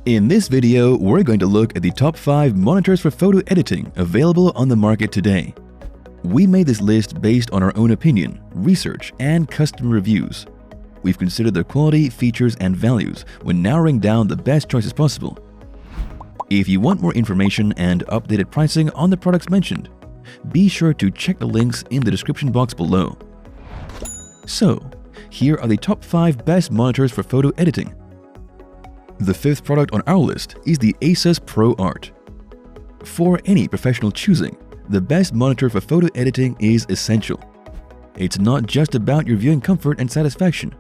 In this video, we're going to look at the top 5 monitors for photo editing available on the market today. We made this list based on our own opinion, research, and customer reviews. We've considered their quality, features, and values when narrowing down the best choices possible. If you want more information and updated pricing on the products mentioned, be sure to check the links in the description box below. So, here are the top 5 best monitors for photo editing. The 5th product on our list is the ASUS ProArt. For any professional choosing, the best monitor for photo editing is essential. It's not just about your viewing comfort and satisfaction.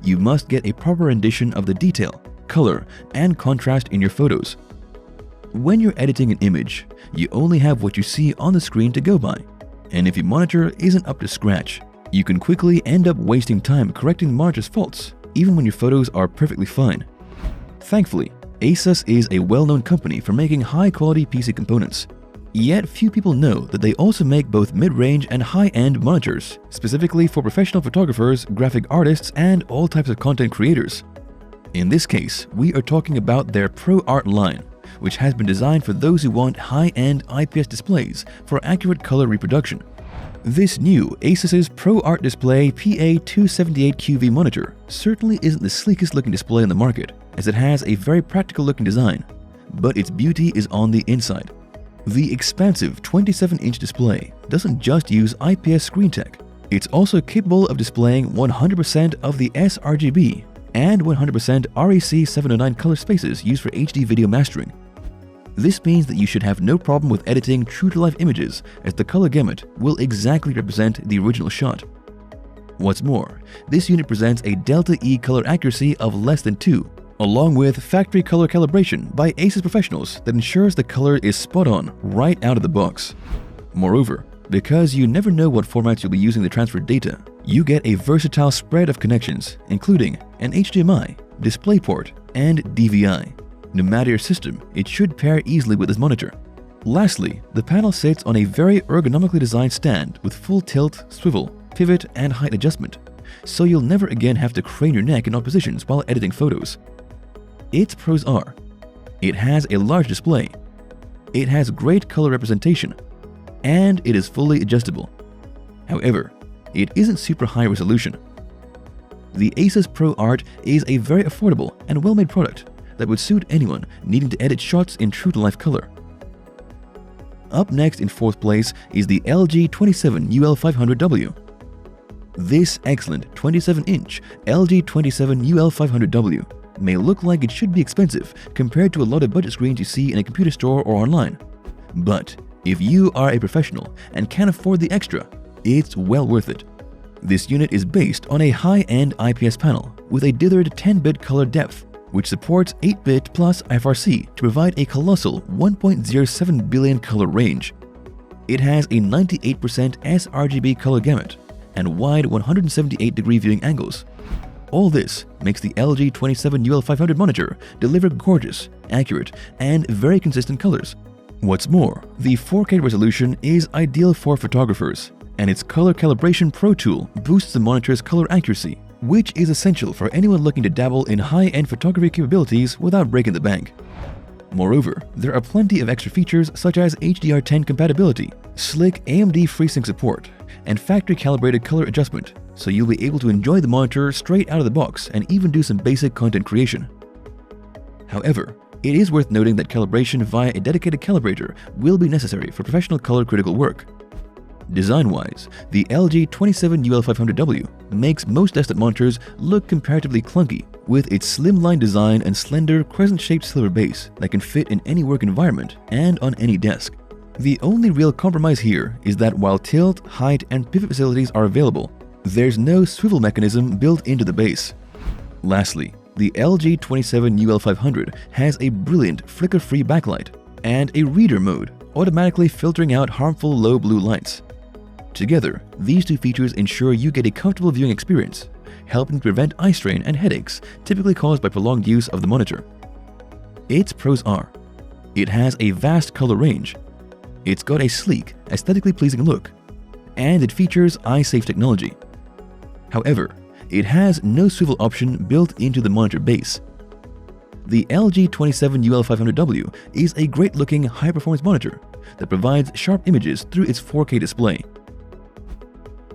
You must get a proper rendition of the detail, color, and contrast in your photos. When you're editing an image, you only have what you see on the screen to go by, and if your monitor isn't up to scratch, you can quickly end up wasting time correcting the monitor's faults, even when your photos are perfectly fine. Thankfully, ASUS is a well-known company for making high-quality PC components. Yet few people know that they also make both mid-range and high-end monitors, specifically for professional photographers, graphic artists, and all types of content creators. In this case, we are talking about their ProArt line, which has been designed for those who want high-end IPS displays for accurate color reproduction. This new ASUS's ProArt Display PA278QV monitor certainly isn't the sleekest looking display on the market, as it has a very practical looking design, but its beauty is on the inside. The expansive 27-inch display doesn't just use IPS screen tech, it's also capable of displaying 100% of the sRGB and 100% REC 709 color spaces used for HD video mastering. This means that you should have no problem with editing true-to-life images, as the color gamut will exactly represent the original shot. What's more, this unit presents a delta E color accuracy of less than 2, along with factory color calibration by ASUS professionals that ensures the color is spot on right out of the box. Moreover, because you never know what formats you'll be using to transfer data, you get a versatile spread of connections, including an HDMI, DisplayPort, and DVI. No matter your system, it should pair easily with this monitor. Lastly, the panel sits on a very ergonomically designed stand with full tilt, swivel, pivot, and height adjustment, so you'll never again have to crane your neck in odd positions while editing photos. Its pros are: it has a large display, it has great color representation, and it is fully adjustable. However, it isn't super high resolution. The ASUS ProArt is a very affordable and well-made product that would suit anyone needing to edit shots in true-to-life color. Up next in 4th place is the LG 27UL500W. This excellent 27-inch LG 27UL500W may look like it should be expensive compared to a lot of budget screens you see in a computer store or online. But if you are a professional and can't afford the extra, it's well worth it. This unit is based on a high-end IPS panel with a dithered 10-bit color depth, which supports 8-bit plus FRC to provide a colossal 1.07 billion color range. It has a 98% sRGB color gamut and wide 178-degree viewing angles. All this makes the LG 27UL500 monitor deliver gorgeous, accurate, and very consistent colors. What's more, the 4K resolution is ideal for photographers, and its Color Calibration Pro tool boosts the monitor's color accuracy, which is essential for anyone looking to dabble in high-end photography capabilities without breaking the bank. Moreover, there are plenty of extra features such as HDR10 compatibility, slick AMD FreeSync support, and factory-calibrated color adjustment, so you'll be able to enjoy the monitor straight out of the box and even do some basic content creation. However, it is worth noting that calibration via a dedicated calibrator will be necessary for professional color-critical work. Design-wise, the LG 27UL500W makes most desktop monitors look comparatively clunky, with its slimline design and slender, crescent-shaped silver base that can fit in any work environment and on any desk. The only real compromise here is that while tilt, height, and pivot facilities are available, there's no swivel mechanism built into the base. Lastly, the LG 27UL500 has a brilliant flicker-free backlight and a reader mode, automatically filtering out harmful low blue lights. Together, these two features ensure you get a comfortable viewing experience, helping prevent eye strain and headaches typically caused by prolonged use of the monitor. Its pros are: it has a vast color range, it's got a sleek, aesthetically pleasing look, and it features eye-safe technology. However, it has no swivel option built into the monitor base. The LG 27UL500W is a great-looking, high-performance monitor that provides sharp images through its 4K display.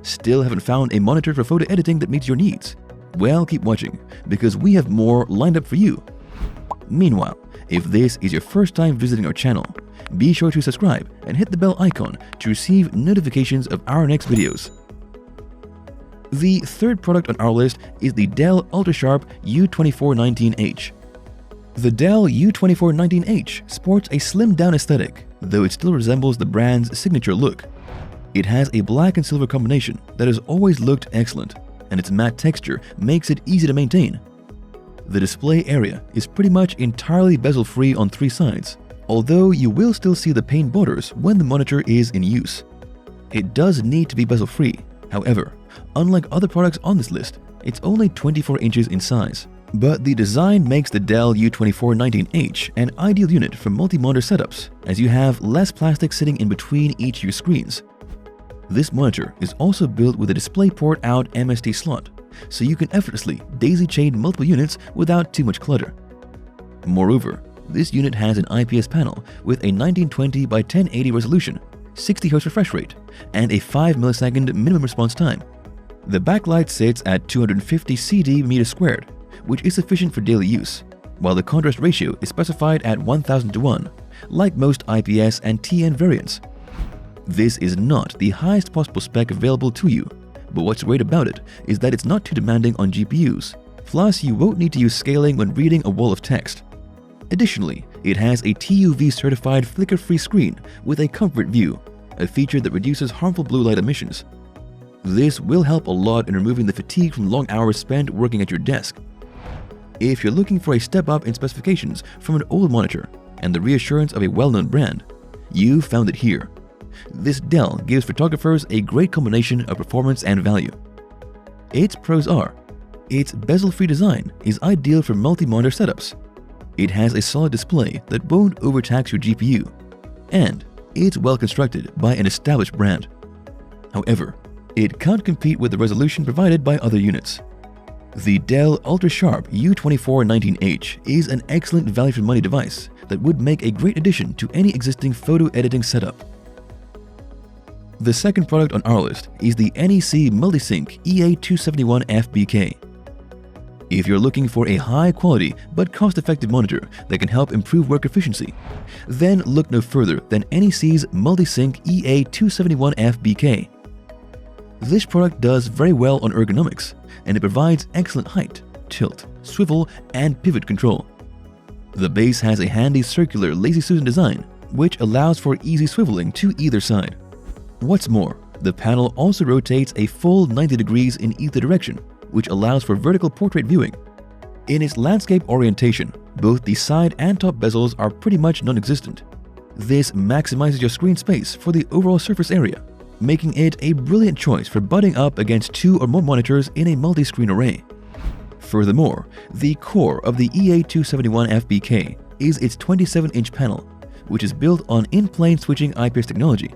Still haven't found a monitor for photo editing that meets your needs? Well, keep watching, because we have more lined up for you. Meanwhile, if this is your first time visiting our channel, be sure to subscribe and hit the bell icon to receive notifications of our next videos. The third product on our list is the DELL UltraSharp U2419H. The DELL U2419H sports a slimmed-down aesthetic, though it still resembles the brand's signature look. It has a black and silver combination that has always looked excellent, and its matte texture makes it easy to maintain. The display area is pretty much entirely bezel-free on 3 sides, although you will still see the paint borders when the monitor is in use. It does need to be bezel-free, however, unlike other products on this list, it's only 24 inches in size. But the design makes the DELL U2419H an ideal unit for multi-monitor setups, as you have less plastic sitting in between each of your screens. This monitor is also built with a DisplayPort-out MST slot, so you can effortlessly daisy-chain multiple units without too much clutter. Moreover, this unit has an IPS panel with a 1920 by 1080 resolution, 60 Hz refresh rate, and a 5 millisecond minimum response time. The backlight sits at 250 cd/m², which is sufficient for daily use, while the contrast ratio is specified at 1000:1, like most IPS and TN variants. This is not the highest possible spec available to you, but what's great about it is that it's not too demanding on GPUs, plus you won't need to use scaling when reading a wall of text. Additionally, it has a TUV certified flicker-free screen with a comfort view, a feature that reduces harmful blue light emissions. This will help a lot in removing the fatigue from long hours spent working at your desk. If you're looking for a step up in specifications from an old monitor and the reassurance of a well-known brand, you found it here. This DELL gives photographers a great combination of performance and value. Its pros are: its bezel-free design is ideal for multi-monitor setups. It has a solid display that won't overtax your GPU, and it's well constructed by an established brand. However, it can't compete with the resolution provided by other units. The DELL UltraSharp U2419H is an excellent value for money device that would make a great addition to any existing photo editing setup. The second product on our list is the NEC MultiSync EA271 FBK. If you're looking for a high-quality but cost-effective monitor that can help improve work efficiency, then look no further than NEC's MultiSync EA271 FBK. This product does very well on ergonomics, and it provides excellent height, tilt, swivel, and pivot control. The base has a handy circular Lazy Susan design, which allows for easy swiveling to either side. What's more, the panel also rotates a full 90 degrees in either direction, which allows for vertical portrait viewing. In its landscape orientation, both the side and top bezels are pretty much non-existent. This maximizes your screen space for the overall surface area, making it a brilliant choice for butting up against 2 or more monitors in a multi-screen array. Furthermore, the core of the EA271 FBK is its 27-inch panel, which is built on in-plane switching IPS technology.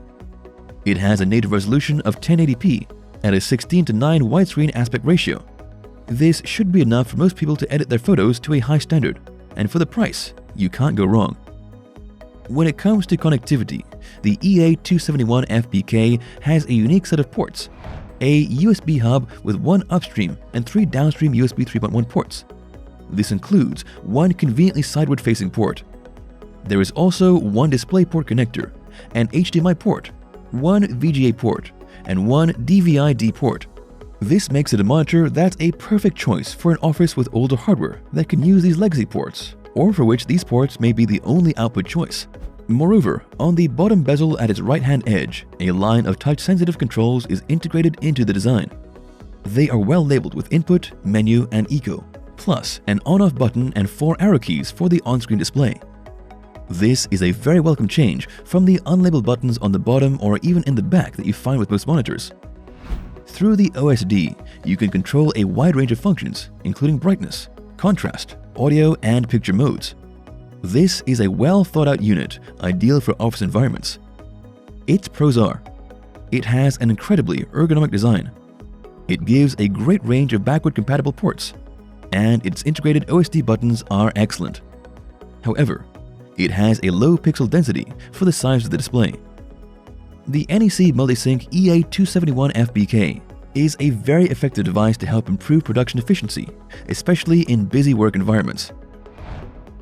It has a native resolution of 1080p at a 16:9 widescreen aspect ratio. This should be enough for most people to edit their photos to a high standard, and for the price, you can't go wrong. When it comes to connectivity, the EA271 FBK has a unique set of ports: a USB hub with 1 upstream and 3 downstream USB 3.1 ports. This includes 1 conveniently sideward-facing port. There is also 1 DisplayPort connector, an HDMI port, 1 VGA port, and 1 DVI-D port. This makes it a monitor that's a perfect choice for an office with older hardware that can use these legacy ports, or for which these ports may be the only output choice. Moreover, on the bottom bezel at its right-hand edge, a line of touch-sensitive controls is integrated into the design. They are well labeled with input, menu, and eco, plus an on-off button and 4 arrow keys for the on-screen display. This is a very welcome change from the unlabeled buttons on the bottom or even in the back that you find with most monitors. Through the OSD, you can control a wide range of functions, including brightness, contrast, audio, and picture modes. This is a well-thought-out unit, ideal for office environments. Its pros are: it has an incredibly ergonomic design. It gives a great range of backward-compatible ports, and its integrated OSD buttons are excellent. However, it has a low pixel density for the size of the display. The NEC MultiSync EA271 FBK is a very effective device to help improve production efficiency, especially in busy work environments.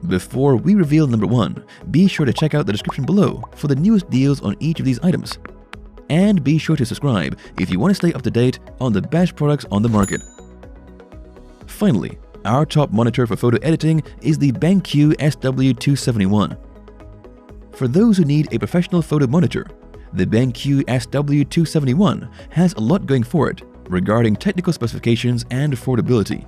Before we reveal number 1, be sure to check out the description below for the newest deals on each of these items. And be sure to subscribe if you want to stay up to date on the best products on the market. Finally, our top monitor for photo editing is the BenQ SW271. For those who need a professional photo monitor, the BenQ SW271 has a lot going for it regarding technical specifications and affordability.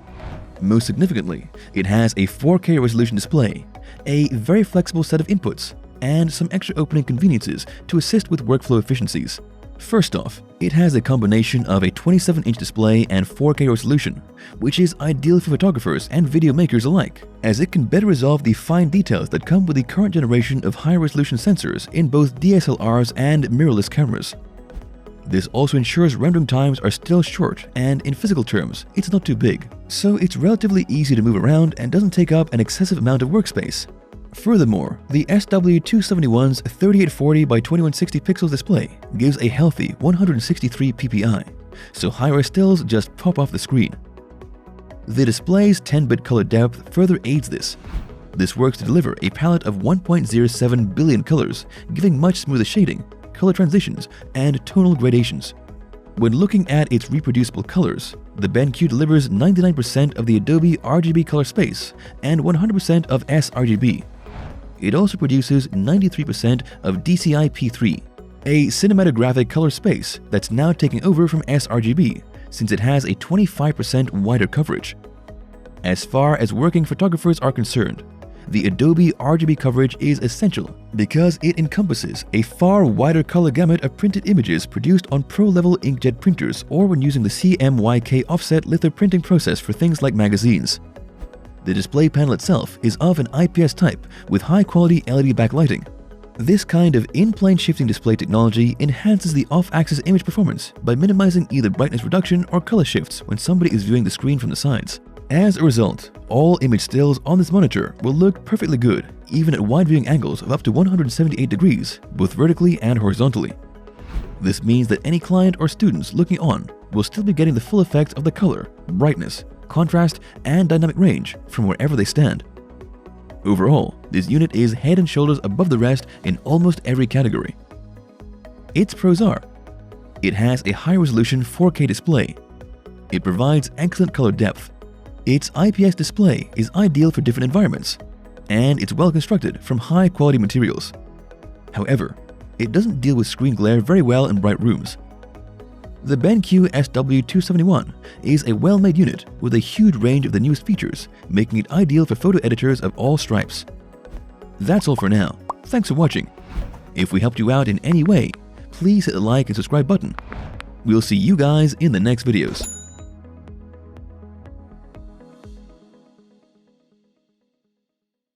Most significantly, it has a 4K resolution display, a very flexible set of inputs, and some extra opening conveniences to assist with workflow efficiencies. First off, it has a combination of a 27-inch display and 4K resolution, which is ideal for photographers and video makers alike, as it can better resolve the fine details that come with the current generation of high-resolution sensors in both DSLRs and mirrorless cameras. This also ensures rendering times are still short, and in physical terms, it's not too big, so it's relatively easy to move around and doesn't take up an excessive amount of workspace. Furthermore, the SW271's 3840 by 2160 pixels display gives a healthy 163 ppi, so high-res stills just pop off the screen. The display's 10-bit color depth further aids this. This works to deliver a palette of 1.07 billion colors, giving much smoother shading, color transitions, and tonal gradations. When looking at its reproducible colors, the BenQ delivers 99% of the Adobe RGB color space and 100% of sRGB. It also produces 93% of DCI-P3, a cinematographic color space that's now taking over from sRGB since it has a 25% wider coverage. As far as working photographers are concerned, the Adobe RGB coverage is essential because it encompasses a far wider color gamut of printed images produced on pro-level inkjet printers or when using the CMYK offset litho printing process for things like magazines. The display panel itself is of an IPS type with high-quality LED backlighting. This kind of in-plane shifting display technology enhances the off-axis image performance by minimizing either brightness reduction or color shifts when somebody is viewing the screen from the sides. As a result, all image stills on this monitor will look perfectly good, even at wide viewing angles of up to 178 degrees, both vertically and horizontally. This means that any client or students looking on will still be getting the full effect of the color, brightness, contrast, and dynamic range from wherever they stand. Overall, this unit is head and shoulders above the rest in almost every category. Its pros are: it has a high-resolution 4K display. It provides excellent color depth. Its IPS display is ideal for different environments, and it's well constructed from high-quality materials. However, it doesn't deal with screen glare very well in bright rooms. The BenQ SW271 is a well-made unit with a huge range of the newest features, making it ideal for photo editors of all stripes. That's all for now. Thanks for watching. If we helped you out in any way, please hit the like and subscribe button. We'll see you guys in the next videos.